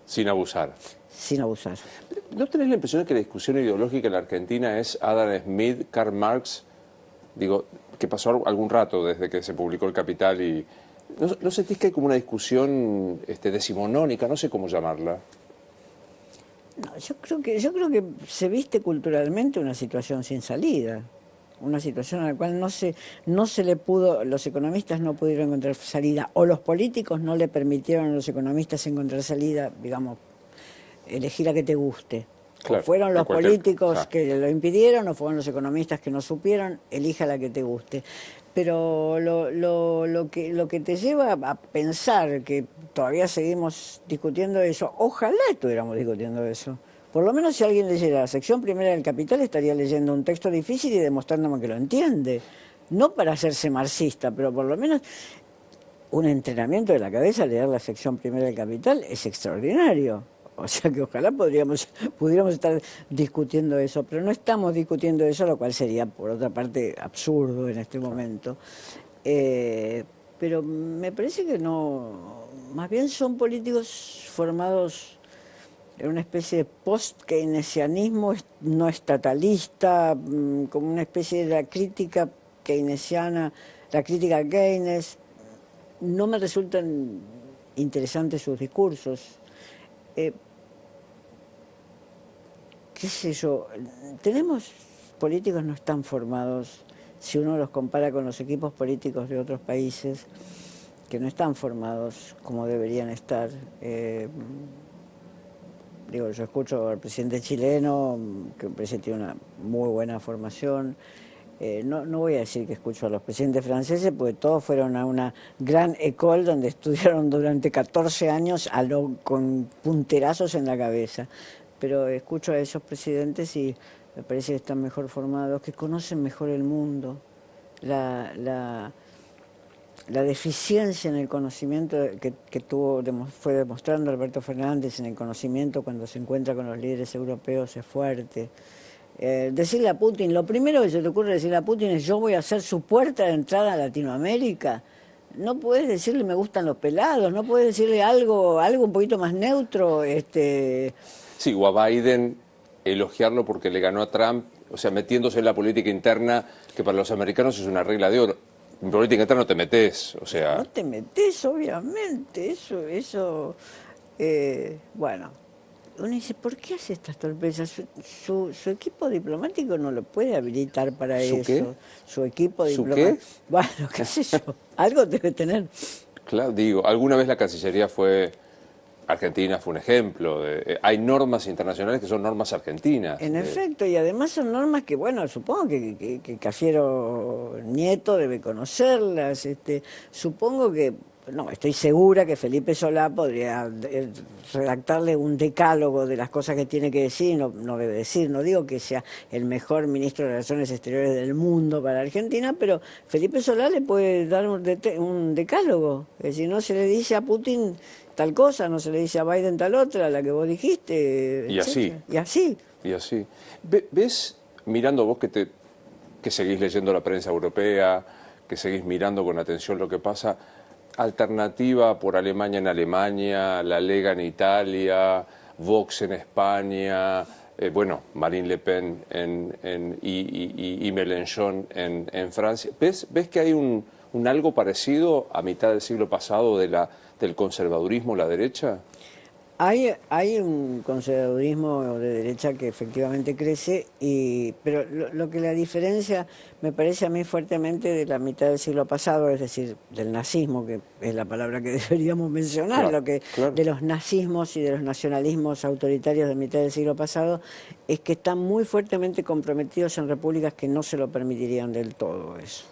Sin abusar. Sin abusar. ¿No tenés la impresión de que la discusión ideológica en la Argentina es Adam Smith, Karl Marx? Digo, que pasó algún rato desde que se publicó El Capital y... ¿No sentís que hay como una discusión decimonónica? No sé cómo llamarla. No, yo creo que se viste culturalmente una situación sin salida. Una situación a la cual no se le pudo, los economistas no pudieron encontrar salida, o los políticos no le permitieron a los economistas encontrar salida, digamos, elegir a que te guste. Claro, o fueron los políticos claro, que lo impidieron, o fueron los economistas que no supieron, elija la que te guste. Pero lo que te lleva a pensar que todavía seguimos discutiendo eso, ojalá estuviéramos discutiendo eso. Por lo menos si alguien leyera la sección primera del Capital estaría leyendo un texto difícil y demostrándome que lo entiende. No para hacerse marxista, pero por lo menos un entrenamiento de la cabeza, leer la sección primera del Capital es extraordinario. O sea que ojalá pudiéramos estar discutiendo eso, pero no estamos discutiendo eso, lo cual sería, por otra parte, absurdo en este momento. Pero me parece que no, más bien son políticos formados en una especie de post-keynesianismo no estatalista, como una especie de la crítica keynesiana, la crítica a Keynes. No me resultan interesantes sus discursos. Qué sé yo, tenemos políticos no están formados, si uno los compara con los equipos políticos de otros países, que no están formados como deberían estar. Digo, yo escucho al presidente chileno, que me parece que tiene una muy buena formación. No voy a decir que escucho a los presidentes franceses, porque todos fueron a una gran école donde estudiaron durante 14 años con punterazos en la cabeza. Pero escucho a esos presidentes y me parece que están mejor formados, que conocen mejor el mundo. La deficiencia en el conocimiento que fue demostrando Alberto Fernández en el conocimiento cuando se encuentra con los líderes europeos es fuerte. Decirle a Putin, lo primero que se te ocurre decirle a Putin es: yo voy a ser su puerta de entrada a Latinoamérica. No puedes decirle me gustan los pelados, no puedes decirle algo un poquito más neutro. Sí, o a Biden elogiarlo porque le ganó a Trump, o sea, metiéndose en la política interna, que para los americanos es una regla de oro. En política interna no te metés, o sea... No te metés, obviamente, bueno... Uno dice, ¿por qué hace estas torpezas? Su equipo diplomático no lo puede habilitar para ¿Su eso. qué? Su equipo ¿Su diplomático. qué? Bueno, qué sé yo. Algo debe tener. Claro, digo, alguna vez la Cancillería Argentina fue un ejemplo. Hay normas internacionales que son normas argentinas. En efecto, y además son normas que, bueno, supongo que Cafiero Nieto debe conocerlas. Supongo que... No, estoy segura que Felipe Solá podría redactarle un decálogo de las cosas que tiene que decir, no debe decir, no digo que sea el mejor ministro de Relaciones Exteriores del mundo para Argentina, pero Felipe Solá le puede dar un decálogo. Es decir, no se le dice a Putin tal cosa, no se le dice a Biden tal otra, la que vos dijiste, Y así. etcétera. Y así. Y así. ¿Ves, mirando vos que seguís leyendo la prensa europea, que seguís mirando con atención lo que pasa, alternativa por Alemania en Alemania, la Lega en Italia, Vox en España, bueno, Marine Le Pen y Mélenchon en Francia? ¿Ves que hay un algo parecido a mitad del siglo pasado del conservadurismo, la derecha? Hay un conservadurismo de derecha que efectivamente crece, pero lo que la diferencia me parece a mí fuertemente de la mitad del siglo pasado, es decir, del nazismo, que es la palabra que deberíamos mencionar, Claro, claro. de los nazismos y de los nacionalismos autoritarios de mitad del siglo pasado, es que están muy fuertemente comprometidos en repúblicas que no se lo permitirían del todo eso.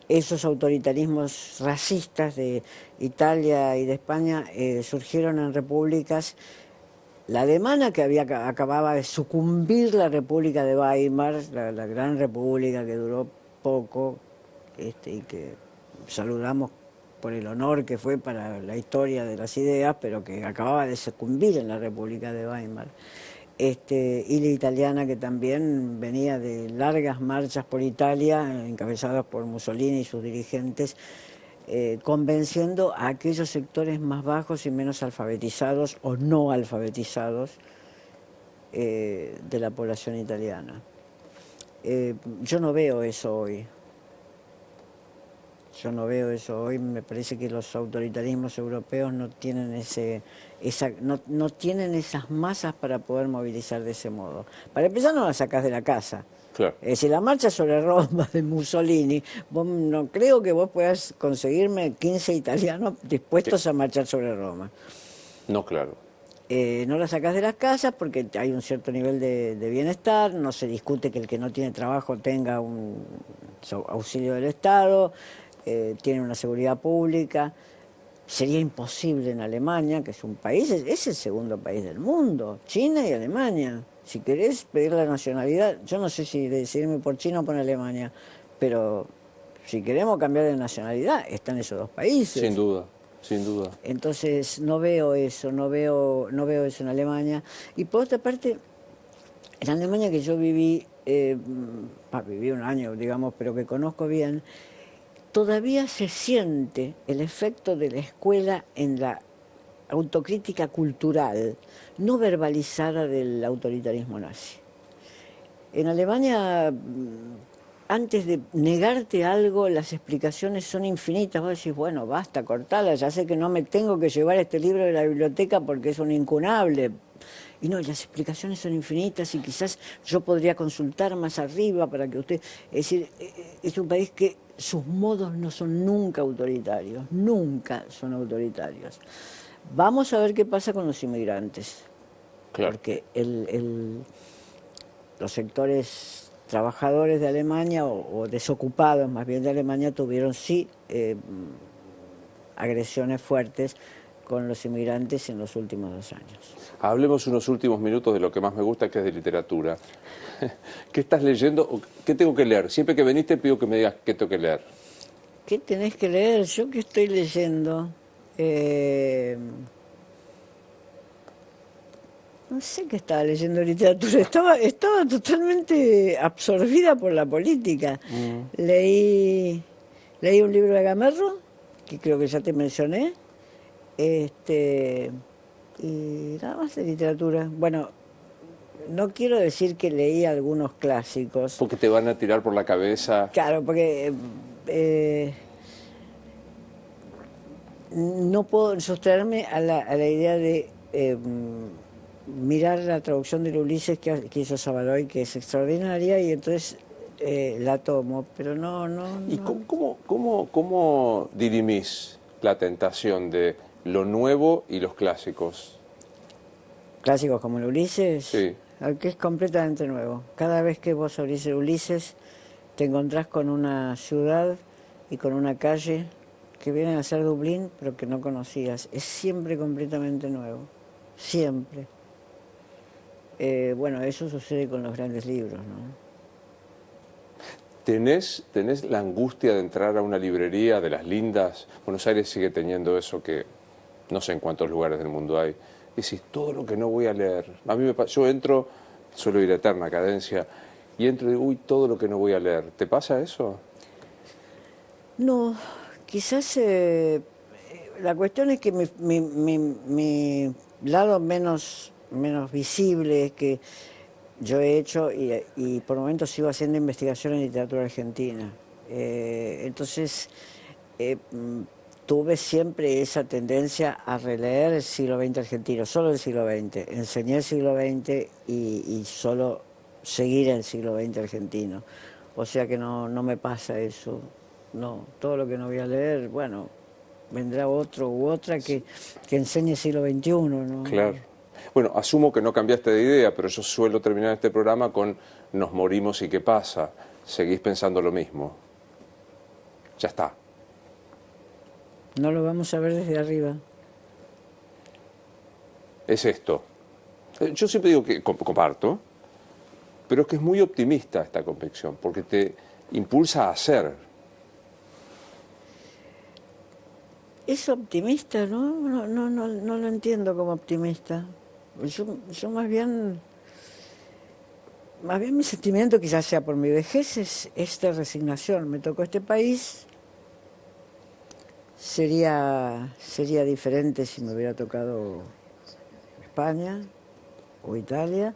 Esos autoritarismos racistas de Italia y de España surgieron en repúblicas. La alemana, que acababa de sucumbir la República de Weimar, la gran república que duró poco, y que saludamos por el honor que fue para la historia de las ideas, pero que acababa de sucumbir en la República de Weimar. Y la italiana, que también venía de largas marchas por Italia, encabezadas por Mussolini y sus dirigentes, convenciendo a aquellos sectores más bajos y menos alfabetizados o no alfabetizados de la población italiana. Yo no veo eso hoy. Me parece que los autoritarismos europeos no tienen no tienen esas masas para poder movilizar de ese modo. Para empezar, no las sacás de la casa. Claro. Es decir, la marcha sobre Roma de Mussolini, no creo que vos puedas conseguirme 15 italianos dispuestos a marchar sobre Roma. No, claro. No la sacás de las casas porque hay un cierto nivel de bienestar, no se discute que el que no tiene trabajo tenga un auxilio del Estado, tiene una seguridad pública. Sería imposible en Alemania, que es un país, es el segundo país del mundo, China y Alemania. Si querés pedir la nacionalidad, yo no sé si decidirme por China o por Alemania, pero si queremos cambiar de nacionalidad, están esos dos países. Sin duda, sin duda. Entonces no veo eso, no veo eso en Alemania. Y por otra parte, en Alemania, que yo viví un año, digamos, pero que conozco bien, todavía se siente el efecto de la escuela en la autocrítica cultural, no verbalizada del autoritarismo nazi. En Alemania, antes de negarte algo, las explicaciones son infinitas. Vos decís, bueno, basta, cortala, ya sé que no me tengo que llevar este libro de la biblioteca porque es un incunable. Y no, las explicaciones son infinitas y quizás yo podría consultar más arriba para que usted... Es decir, es un país que sus modos no son nunca autoritarios, nunca son autoritarios. Vamos a ver qué pasa con los inmigrantes. Claro. Porque los sectores trabajadores de Alemania o desocupados más bien de Alemania tuvieron sí agresiones fuertes con los inmigrantes en los últimos 2 años. Hablemos unos últimos minutos de lo que más me gusta, que es de literatura. ¿Qué estás leyendo? ¿Qué tengo que leer? Siempre que venís te pido que me digas qué tengo que leer. ¿Qué tenés que leer? ¿Yo qué estoy leyendo? No sé qué estaba leyendo literatura. Estaba totalmente absorbida por la política. Leí un libro de Gamerro, que creo que ya te mencioné. Y nada más de literatura. Bueno, no quiero decir que leí algunos clásicos. Porque te van a tirar por la cabeza. Claro, porque no puedo sustraerme a la idea de mirar la traducción del Ulises que hizo Savaroy, que es extraordinaria, y entonces la tomo, pero no. ¿Y cómo dirimís la tentación de lo nuevo y los clásicos? Clásicos como el Ulises, Sí. Que es completamente nuevo. Cada vez que vos abrís el Ulises, te encontrás con una ciudad y con una calle que vienen a ser Dublín, pero que no conocías. Es siempre completamente nuevo. Siempre. Bueno, eso sucede con los grandes libros, ¿no? ¿Tenés la angustia de entrar a una librería de las lindas? Buenos Aires sigue teniendo eso que no sé en cuántos lugares del mundo hay. Decís, todo lo que no voy a leer. A mí yo entro, suelo ir a eterna cadencia, y entro y digo, uy, todo lo que no voy a leer. ¿Te pasa eso? No, quizás la cuestión es que mi lado menos visible es que yo he hecho y por momentos sigo haciendo investigación en literatura argentina. Entonces, tuve siempre esa tendencia a releer el siglo XX argentino, solo el siglo XX. Enseñé el siglo XX y solo seguir el siglo XX argentino. O sea que no me pasa eso. No, todo lo que no voy a leer, bueno, vendrá otro u otra que enseñe el siglo XXI, ¿no? Claro. Bueno, asumo que no cambiaste de idea, pero yo suelo terminar este programa con nos morimos y qué pasa. ¿Seguís pensando lo mismo? Ya está. No lo vamos a ver desde arriba. Es esto. Yo siempre digo que comparto, pero es que es muy optimista esta convicción, porque te impulsa a hacer. Es optimista, ¿no? No lo entiendo como optimista. Yo más bien mi sentimiento, quizás sea por mi vejez, es de resignación. Me tocó este país, sería diferente si me hubiera tocado España o Italia,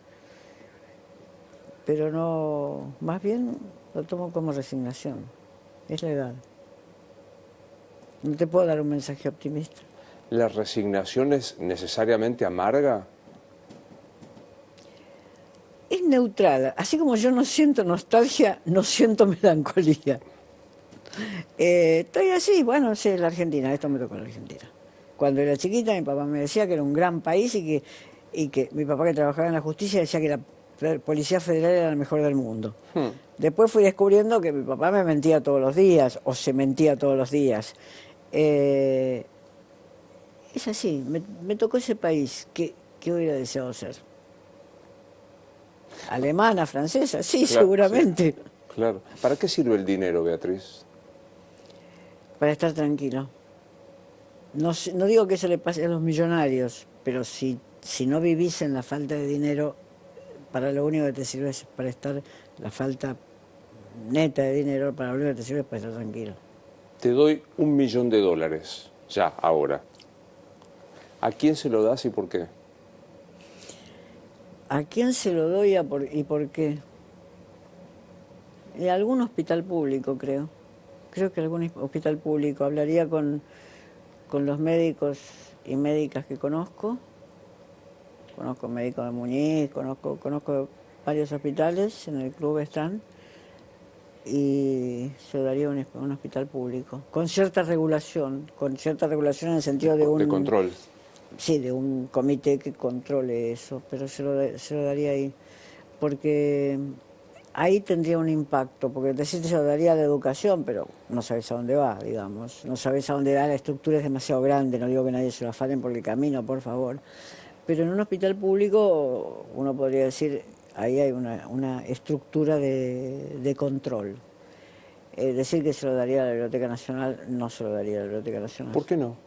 pero no, más bien lo tomo como resignación. Es la edad. No te puedo dar un mensaje optimista. ¿La resignación es necesariamente amarga? Es neutral. Así como yo no siento nostalgia, no siento melancolía. Estoy así, bueno, sí, la Argentina, esto me tocó en la Argentina. Cuando era chiquita, mi papá me decía que era un gran país y que mi papá, que trabajaba en la justicia, decía que la Policía Federal era la mejor del mundo. Después fui descubriendo que mi papá me mentía todos los días, o se mentía todos los días. Es así, me tocó ese país. ¿Qué hubiera deseado ser? ¿Alemana, francesa? Sí, Claro, seguramente. sí, claro. ¿Para qué sirve el dinero, Beatriz? Para estar tranquilo. No digo que eso le pase a los millonarios, pero si no vivís en la falta de dinero, para lo único que te sirve es para estar, la falta neta de dinero, para lo único que te sirve es para estar tranquilo. Te doy $1.000.000, ya, ahora. ¿A quién se lo das y por qué? ¿A quién se lo doy y por qué? En algún hospital público, creo. Creo que algún hospital público. Hablaría con los médicos y médicas que conozco. Conozco médicos de Muñiz, conozco varios hospitales, en el club están. Y se lo daría un hospital público. Con cierta regulación en el sentido de un... De control. Sí, de un comité que controle eso, pero se lo daría ahí. Porque ahí tendría un impacto, porque decirte se lo daría de educación, pero no sabes a dónde va, digamos. No sabes a dónde va, la estructura es demasiado grande, no digo que nadie se lo afanen por el camino, por favor. Pero en un hospital público uno podría decir, ahí hay una estructura de control. Decir que se lo daría a la Biblioteca Nacional, no se lo daría a la Biblioteca Nacional. ¿Por qué no?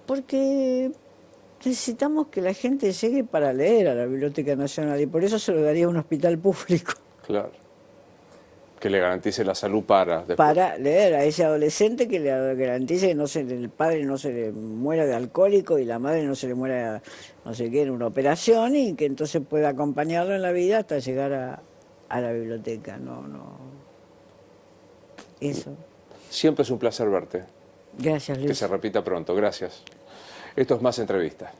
Porque necesitamos que la gente llegue para leer a la Biblioteca Nacional y por eso se lo daría a un hospital público. Claro. Que le garantice la salud para... después. Para leer a ese adolescente, que le garantice que el padre no se le muera de alcohólico y la madre no se le muera, no sé qué, en una operación, y que entonces pueda acompañarlo en la vida hasta llegar a la biblioteca. Eso. Siempre es un placer verte. Gracias, Luis. Que se repita pronto. Gracias. Esto es Más Entrevistas.